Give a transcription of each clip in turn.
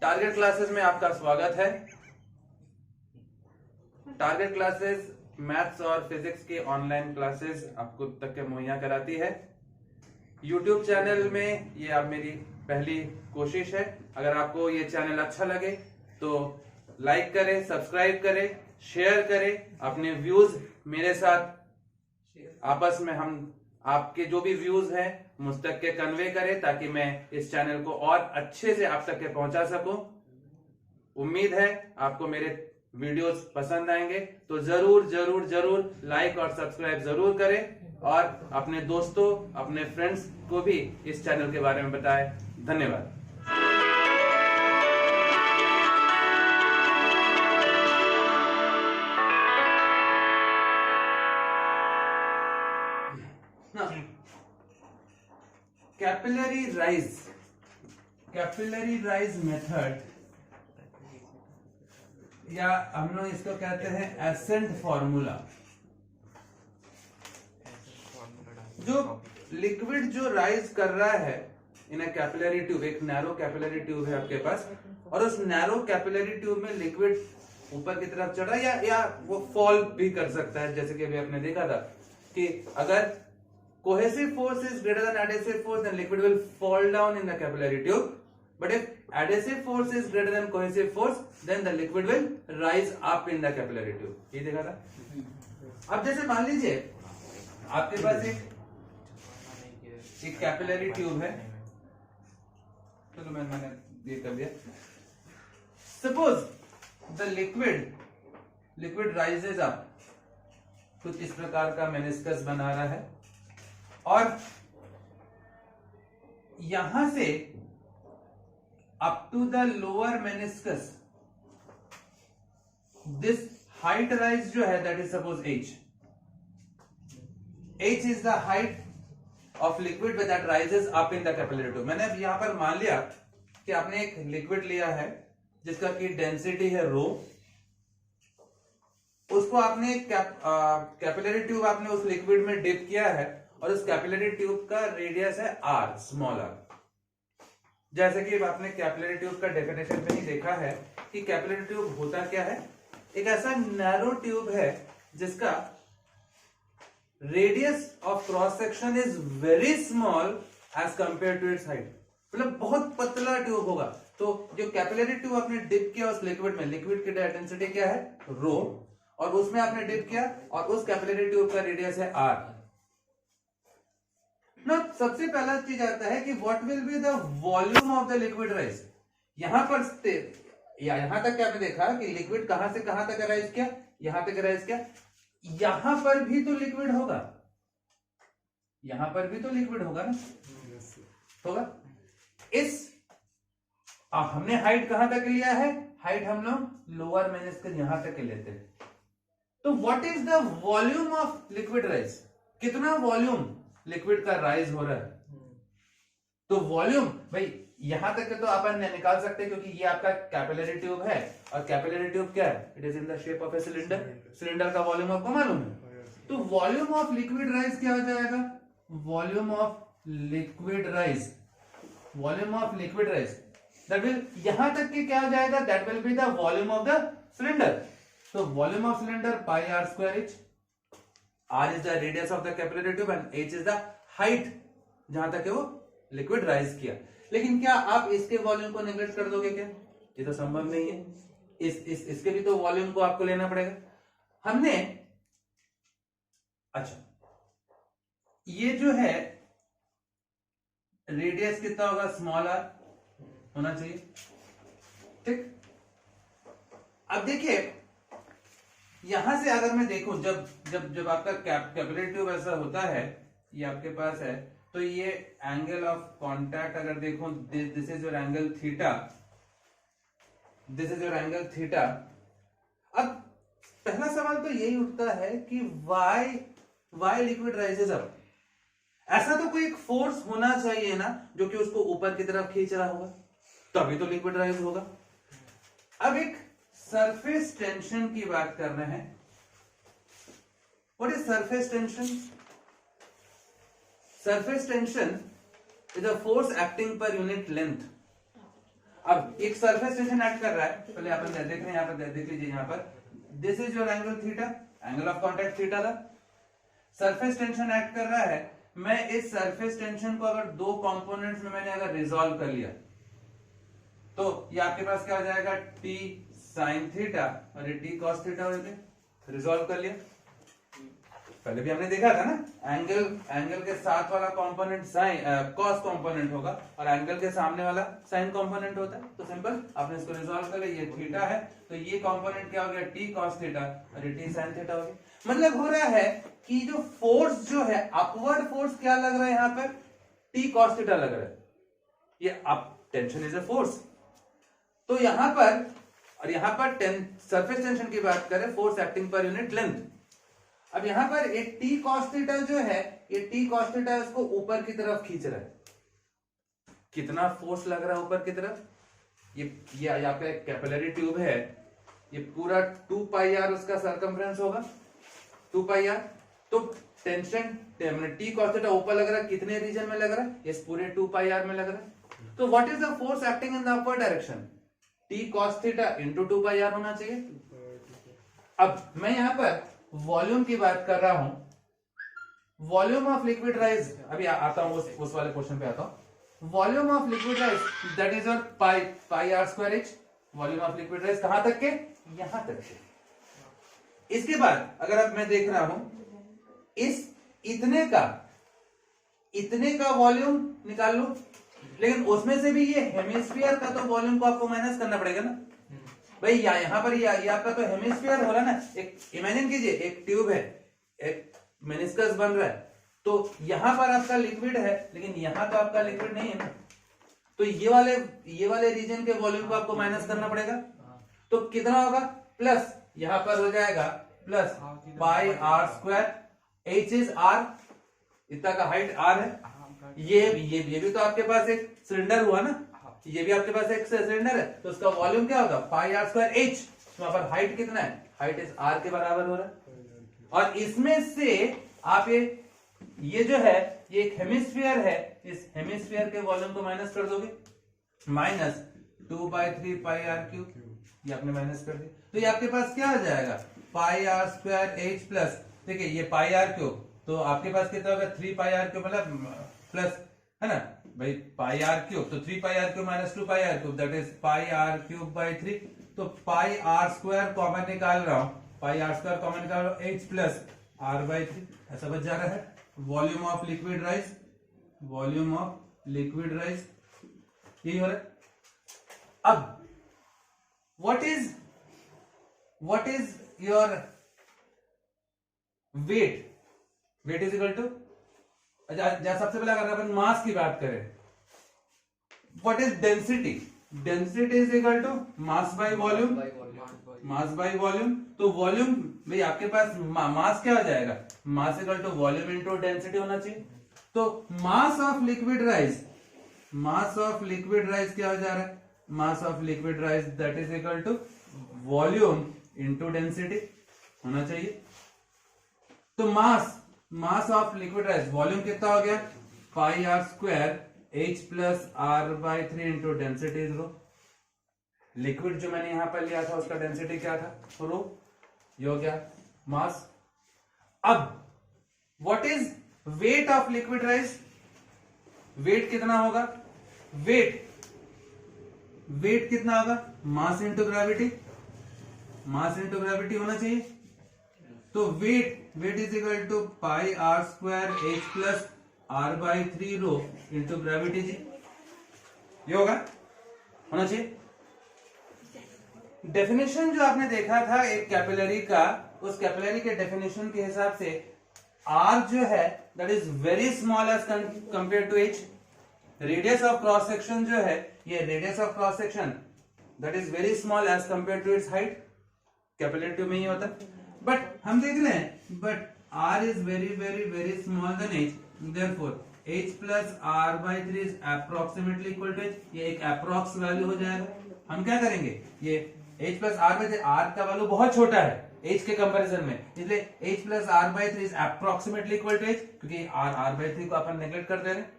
Target classes में आपका स्वागत है। टारगेट क्लासेस मैथ्स और फिजिक्स की ऑनलाइन क्लासेस आपको तक के मुहैया कराती है। यूट्यूब चैनल में ये आप मेरी पहली कोशिश है। अगर आपको ये चैनल अच्छा लगे तो लाइक करें, सब्सक्राइब करें, शेयर करें, अपने व्यूज मेरे साथ आपस में हम आपके जो भी व्यूज हैं मुझ तक के कन्वे करें ताकि मैं इस चैनल को और अच्छे से आप तक के पहुंचा सकूं। उम्मीद है आपको मेरे वीडियोस पसंद आएंगे, तो जरूर जरूर जरूर लाइक और सब्सक्राइब जरूर करें और अपने दोस्तों, अपने फ्रेंड्स को भी इस चैनल के बारे में बताएं। धन्यवाद। कैपिलरी राइज मेथड या हम लोग इसको कहते हैं एसेंट फॉर्मूला। जो लिक्विड जो राइज कर रहा है इन कैपिलरी ट्यूब, एक नैरो कैपिलरी ट्यूब है आपके पास, और उस नैरो कैपिलरी ट्यूब में लिक्विड ऊपर की तरफ चढ़ रहा है या वो फॉल भी कर सकता है। जैसे कि अभी आपने देखा था कि अगर cohesive force is greater than adhesive force, then liquid will fall down in the capillary tube. But if adhesive force is greater than cohesive force, then the liquid will rise up in the capillary tube. ये देखा था। अब जैसे मान लीजिए आपके पास एक capillary tube है, चलो मैंने ये कर दिया। Suppose the liquid rises up, कुछ इस प्रकार का मेनिस्कस बना रहा है और यहां से up to the lower meniscus this height rise जो है that is suppose h is the height of liquid that rises up in the capillary tube. मैंने अब यहां पर मान लिया कि आपने एक लिक्विड लिया है जिसका की डेंसिटी है रो, उसको आपने कैपिलरी ट्यूब आपने उस लिक्विड में डिप किया है और उस कैपिलरी ट्यूब का रेडियस है r, स्मॉल r। जैसे कि आपने कैपिलरी ट्यूब का डेफिनेशन में ही देखा है कि कैपिलरी ट्यूब होता क्या है, एक ऐसा नैरो ट्यूब है जिसका radius of cross section is very small as compare to its height. मतलब बहुत पतला ट्यूब होगा। तो जो कैपिलरी ट्यूब आपने डिप किया उस लिक्विड में, लिक्विड की डेंसिटी क्या है रो, और उसमें आपने डिप किया और उस कैपिलरी ट्यूब का रेडियस है r। ना सबसे पहला चीज आता है कि what will be the volume of the liquid rise. यहां पर यहां तक क्या आपने देखा कि लिक्विड कहां से कहां तक राइज किया, यहां तक राइज किया, यहां पर भी तो लिक्विड होगा, यहां पर भी तो लिक्विड होगा ना, होगा। हमने हाइट कहां तक लिया है, हाइट हम लोग लोअर मेनिस्कस यहां तक लेते हैं। तो what is the volume of liquid rise, कितना वॉल्यूम लिक्विड का राइज हो रहा है। तो वॉल्यूम भाई यहां तक तो अपन निकाल सकते हैं क्योंकि ये आपका कैपिलरी ट्यूब है और कैपिलरी ट्यूब क्या है, it is in the shape of a cylinder. Cylinder का वॉल्यूम आपको मालूम है। तो वॉल्यूम ऑफ लिक्विड राइज क्या हो जाएगा, volume of liquid rise, volume of liquid rise that will, यहां तक के क्या हो जाएगा, that will be the volume of the cylinder. तो volume of cylinder pi r square h, r is the radius of the capillary tube and h is the height जहां तक है वो लिक्विड राइज किया। लेकिन क्या आप इसके वॉल्यूम को नेग्लेक्ट कर दोगे क्या, ये तो संभव नहीं है। इसके भी तो वॉल्यूम को आपको लेना पड़ेगा। हमने अच्छा ये जो है रेडियस कितना होगा, स्मॉल r होना चाहिए, ठीक। अब देखिए यहां से अगर मैं देखूं, जब जब जब आपका कैपिलरी ट्यूब ऐसा होता है, ये आपके पास है, तो ये एंगल ऑफ कांटेक्ट अगर देखो, this is your angle theta, this is your angle theta. अब पहला सवाल तो यही उठता है कि वाई लिक्विड राइजेस अप। ऐसा तो कोई एक फोर्स होना चाहिए ना जो कि उसको ऊपर की तरफ खींच रहा होगा, तभी तो लिक्विड राइज होगा। अब एक सरफेस टेंशन की बात कर रहे हैं। What is surface tension? Surface tension is a force acting per unit length अब एक सरफेस टेंशन एक्ट कर रहा है, पहले अपन देख रहे हैं, यहाँ पर देख लीजिए, यहाँ पर this is your angle theta, angle of contact theta था, सरफेस टेंशन एक्ट कर रहा है। मैं इस सरफेस टेंशन को अगर दो कंपोनेंट्स में मैंने अगर रिजॉल्व कर लिया तो ये आपके पास क्या हो जाएगा, टी साइन थीटा और ये टी कॉस थीटा हो गया, रिजॉल्व कर लिया। पहले भी हमने देखा था ना, एंगल के साथ वाला कंपोनेंट साइन कॉस कंपोनेंट होगा और एंगल के सामने वाला साइन कंपोनेंट होता है। तो सिंपल आपने इसको रिजॉल्व कर लिया, ये थीटा है तो ये कंपोनेंट क्या हो गया, टी कॉस थीटा और ये टी साइन थीटा हो गया। मतलब हो रहा है कि जो फोर्स जो है, अपवर्ड फोर्स क्या लग रहा है यहाँ पर, टी कॉस थीटा लग रहा है, ये up tension is a force. तो यहां पर और यहां पर सरफेस टेंशन की बात करें, force acting per unit length. अब यहां पर एक टी कॉस थीटा जो है, ये टी कॉस थीटा इसको ऊपर की तरफ खींच रहा है। कितना फोर्स लग रहा है ऊपर की तरफ, ये आपका एक कैपिलरी ट्यूब है, ये पूरा 2 पाई आर उसका सरकमफ्रेंस होगा, 2 पाई आर। तो टेंशन टी कॉस थीटा ऊपर लग रहा है, कितने रीजन में लग रहा है, इस पूरे 2 पाई आर में लग रहा है। तो what is the force acting in the upward direction, T cos theta into 2 pi r होना चाहिए। अब मैं यहां पर वॉल्यूम की बात कर रहा हूं, वॉल्यूम ऑफ लिक्विड राइज, अभी आता हूं उस वाले क्वेश्चन पे आता हूं। Volume of liquid rise that is your pi are square h, volume of liquid rise कहां तक के, यहां तक के। इसके बाद अगर अब मैं देख रहा हूं, इस इतने का वॉल्यूम निकाल लो, लेकिन उसमें से भी ये हेमिस्फीयर का तो वॉल्यूम को आपको माइनस करना पड़ेगा ना भाई। यहां पर ये आपका तो हेमिस्फीयर हो रहा है ना, एक इमेजिन कीजिए, एक ट्यूब है, एक मेनिस्कस बन रहा है, तो यहां पर आपका लिक्विड है, लेकिन यहां तो आपका लिक्विड नहीं है ना, तो ये वाले रीजन के वॉल्यूम को आपको माइनस करना पड़ेगा। तो कितना होगा, प्लस यहां पर हो जाएगा plus pi are square, h is r, इतना का हाइट आर है, ये भी तो आपके पास एक सिलेंडर हुआ ना, ये भी आपके पास एक सिलेंडर है, तो उसका वॉल्यूम क्या होगा, पाई आर स्क्वायर एच। तो वहां पर हाइट कितना है, हाइट इज आर के बराबर हो रहा है। और इसमें से आप ये जो है, ये एक हेमिस्फीयर है, इस हेमिस्फीयर के वॉल्यूम को माइनस कर दोगे, माइनस 2/3 पाई आर क्यूब, ये आपने माइनस कर दिया। तो ये आपके पास क्या हो जाएगा, पाई आर स्क्वायर एच प्लस, देखिए ये पाई आर क्यूब, तो आपके पास कितना होगा, 3 पाई आर क्यूब, मतलब प्लस है ना भाई, पाई आर क्यूब, तो 3 pi R cube minus 2 pi R cube, that is pi R cube by 3। तो पाई आर स्क्वायर कॉमन निकाल रहा हूं, पाई आर स्क्वायर कॉमन निकाल रहा हूं, एच प्लस आर बाई 3, ऐसा बच जा रहा है। Volume of liquid rise, volume of liquid rise यही हो रहा है। अब what is your weight, weight is equal to, सबसे पहले अगर अपन मास की बात करें, what is density, density is equal to mass by volume, mass by volume. तो वॉल्यूम भाई आपके पास मास क्या हो जाएगा, mass equal to volume into density होना चाहिए। तो mass of liquid rise, mass of liquid rise क्या हो जा रहा है, mass of liquid rise that is equal to volume into density होना चाहिए। तो mass of liquid rise, volume कितना हो गया, pi are square H plus R by 3 into density is rho. Liquid जो मैंने यहां पर लिया था उसका डेंसिटी क्या था, रो, ये हो गया मास। अब what is weight of liquid rise, weight कितना होगा, वेट कितना होगा, mass into gravity, mass into gravity होना चाहिए। तो weight is equal to pi are square H plus R by 3 rho into gravity G, ये होना चाहिए। डेफिनेशन जो आपने देखा था एक कैपिलरी का, उस कैपिलरी के डेफिनेशन के हिसाब से आर जो है that is very small as compare to h. Radius of cross section जो है, ये radius of cross section that is very small as compare to its height, capillary tube में ही होता है। बट हम देख रहे हैं, but r is very small than h, therefore h plus r by 3 is approximately equal to h। ये एक अप्रोक्स वैल्यू हो जाएगा। हम क्या करेंगे, ये h plus r by 3, r का वैल्यू बहुत छोटा है h के कंपैरिजन में, इसलिए h plus r by 3 is approximately equal to h, क्योंकि r by 3 को अपन नेगलेक्ट कर दे रहे हैं।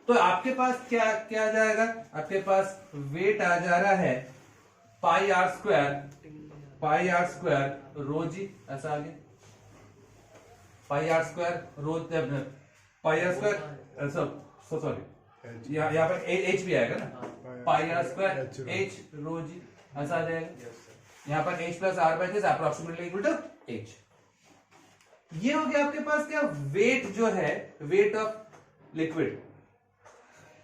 तो आपके पास क्या क्या आ जाएगा, आपके पास वेट आ जा रहा है pi are square row G, ऐसा आ गया pi are square rho, pi are square sorry यहाँ पर एच भी आएगा ना, pi are square H rho G ऐसा आ जाएगा। यहाँ पर H plus R by this approximately equal to H. ये हो गया आपके पास क्या, वेट जो है, वेट ऑफ लिक्विड,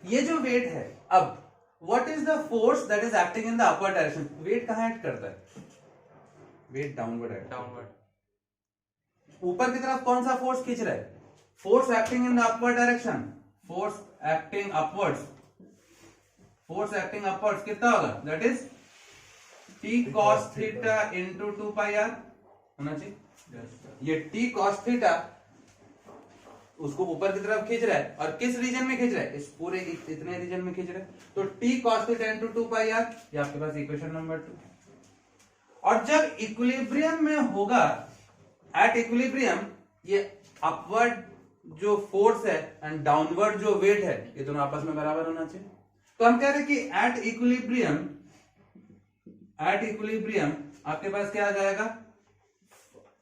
ये जो वेट है। अब what is the force that is acting in the upward direction, weight कहां एक्ट करता है, वेट डाउनवर्ड है, डाउनवर्ड। ऊपर की तरफ कौन सा फोर्स खींच रहा है, force acting in the upward direction, force acting upwards, force acting upwards कितना होगा, that is T cos theta into 2 pi r होना चाहिए। ये टी कॉस थीटा उसको ऊपर की तरफ खींच रहा है, और किस रीजन में खींच रहा है, इस पूरे इतने रीजन में खींच रहा है, तो T cos theta into 2 pi r, ये आपके पास इक्वेशन नंबर 2। और जब इक्विलिब्रियम में होगा, एट इक्विलिब्रियम, ये अपवर्ड जो फोर्स है एंड डाउनवर्ड जो वेट है, ये दोनों आपस में बराबर होना चाहिए। तो हम कह रहे हैं कि एट इक्विलिब्रियम आपके पास क्या आ जाएगा,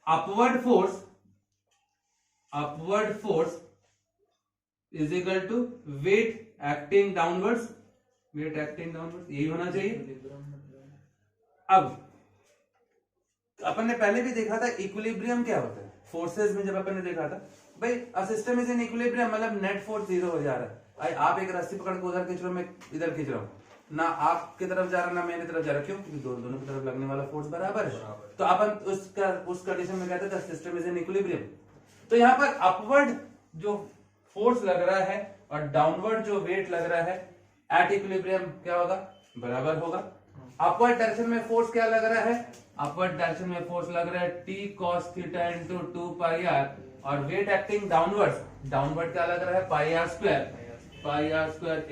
upward force is equal to weight acting downwards, यही होना चाहिए। अब अपन ने पहले भी देखा था इक्विलिब्रियम क्या होता है, फोर्सेस में जब अपन ने देखा था भाई a system is in equilibrium, मतलब नेट फोर्स 0 हो जा रहा है। आप एक रस्सी पकड़ के उधर खींच रहे हो, मैं इधर खींच रहा हूं, ना आपकी तरफ जा रहा ना मेरी तरफ जा रहा, क्यों, क्योंकि दोनों की तरफ लगने वाला फोर्स बराबर है। तो अपन उस कंडीशन में कहते हैं सिस्टम इज इन इक्विलिब्रियम। तो यहाँ पर अपवर्ड जो फोर्स लग रहा है और डाउनवर्ड जो वेट लग रहा है, एट इक्विलिब्रियम क्या होगा, बराबर होगा। अपवर्ड डायरेक्शन में फोर्स क्या लग रहा है, अपवर्ड डायरेक्शन में फोर्स लग रहा है T cos theta into 2 pi R, और वेट एक्टिंग डाउनवर्ड क्या लग रहा है, pi are square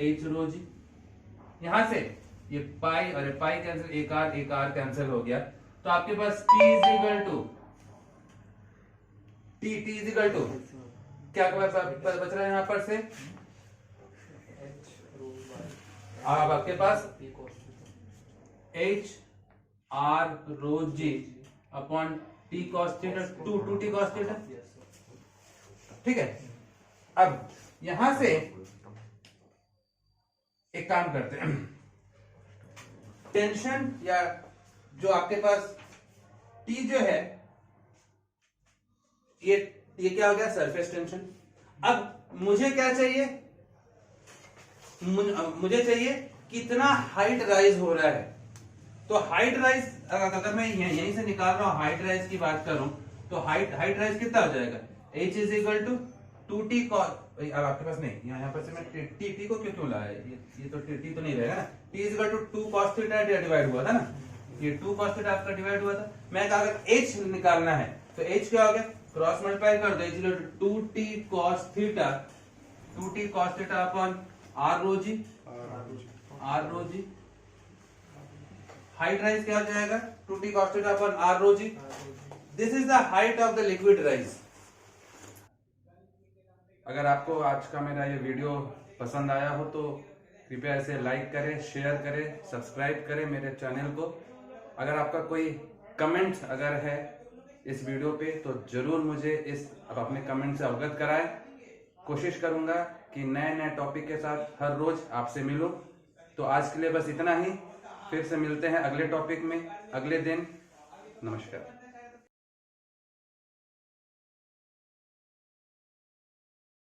H rho G. यहां से ये पाई और पाई कैंसिल, एक आर कैंसिल हो गया, तो आपके पास T इज इक्वल टू क्या बच रहा है यहां पर से, अब आपके पास H R rho G upon T cos theta, 2 T cos theta, ठीक है। अब यहां से एक काम करते हैं, टेंशन या जो आपके पास टी जो है, ये क्या हो गया, सरफेस टेंशन। अब मुझे क्या चाहिए, मुझे चाहिए कितना हाइट राइज हो रहा है। तो हाइट राइज अगर मैं यहीं से निकाल रहा हूं, हाइट राइज की बात करूं तो हाइट राइज कितना हो जाएगा, h is equal to 2t cos, अब आपके पास नहीं, यहाँ पर से मैं टी को क्यों लाया, ये तो टी तो नहीं रहेगा ना, t is equal to 2 cos theta divide हुआ था ना, ये 2 cos थीटा आपका डिवाइड हुआ था। मैं अगर h निकालना है तो h क्या हो गया, क्रॉस मल्टीप्लाई कर दो, h is 2t cos theta upon r rho g, height rise क्या हो जाएगा, 2t cos theta upon r rho g. This is the height of the liquid rise. अगर आपको आज का मेरा ये वीडियो पसंद आया हो तो कृपया इसे लाइक करें, शेयर करें, सब्सक्राइब करें मेरे चैनल को। अगर आपका कोई कमेंट अगर है इस वीडियो पे तो जरूर मुझे अब अपने कमेंट से अवगत कराएं। कोशिश करूंगा कि नए टॉपिक के साथ हर रोज आपसे मिलूं। तो आज के लिए बस इतना ही, फिर से मिलते हैं अगले टॉपिक में अगले दिन। नमस्कार।